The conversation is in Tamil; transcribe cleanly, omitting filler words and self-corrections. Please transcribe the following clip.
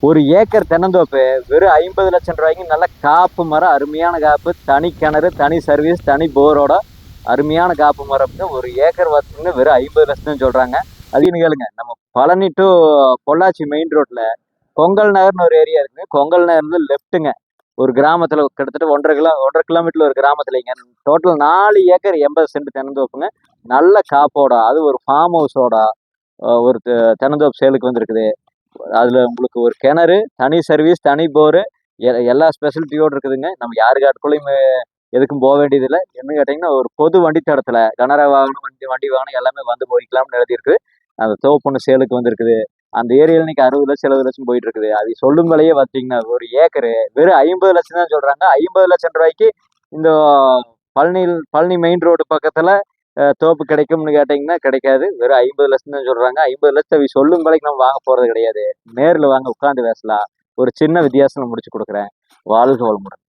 ஒரு ஏக்கர் தென்னந்தோப்பு வெறும் 50 லட்சம் ரூபாய்க்கு நல்ல காப்பு மரம், அருமையான காப்பு, தனி கிணறு, தனி சர்வீஸ், தனி போரோட அருமையான காப்பு மரம்ங்க. ஒரு ஏக்கர் பார்த்தீங்கன்னா வெறும் 50 லட்சம் சொல்றாங்க. அதுன்னு கேளுங்க, நம்ம பழனி டு பொள்ளாச்சி மெயின் ரோட்ல கொங்கல் நகர்னு ஒரு ஏரியா இருக்குங்க. கொங்கல் நகர்ல லெஃப்ட்டுங்க, ஒரு கிராமத்துல கிட்டத்தட்ட 1,5 கிலோமீட்டர்ல ஒரு கிராமத்துலங்க. டோட்டல் 4 ஏக்கர் 80 சென்ட் தென்னந்தோப்புங்க. நல்ல காப்போட, அது ஒரு ஃபார்ம் ஹவுஸோட ஒரு தென்னந்தோப்பு சேலுக்கு வந்திருக்குது. அதுல உங்களுக்கு ஒரு கிணறு, தனி சர்வீஸ், தனி போரு, எல்லா ஸ்பெஷாலிட்டியோடு இருக்குதுங்க. நம்ம யாரு காட்டுக்குள்ளேயும் எதுக்கும் போக வேண்டியதில்லை. என்ன கேட்டீங்கன்னா, ஒரு பொது வண்டித்தடத்துல கனரா வாகனம், வண்டி வாகனம் எல்லாமே வந்து போய்க்கலாம்னு எழுதியிருக்கு. அந்த தோப்பு சேலுக்கு வந்திருக்குது. அந்த ஏரியாவில் இன்னைக்கு 60 லட்சம் 70 லட்சம் போயிட்டு இருக்குது. அது சொல்லும் விலையே பார்த்தீங்கன்னா ஒரு ஏக்கரு வெறும் 50 லட்சம் தான் சொல்றாங்க. 50 லட்சம் ரூபாய்க்கு இந்த பழனி மெயின் ரோடு பக்கத்துல தோப்பு கிடைக்கும்னு கேட்டீங்கன்னா கிடைக்காது. வெறும் 50 லட்சம் தான் சொல்றாங்க. 50 லட்சம் சொல்லும் விலைக்கு நம்ம வாங்க போறது கிடையாது. நேர்ல வாங்க, உட்காந்து பேசலாம். ஒரு சின்ன வித்தியாசம் முடிச்சு கொடுக்குறேன். வாழ்க வளமுடன்.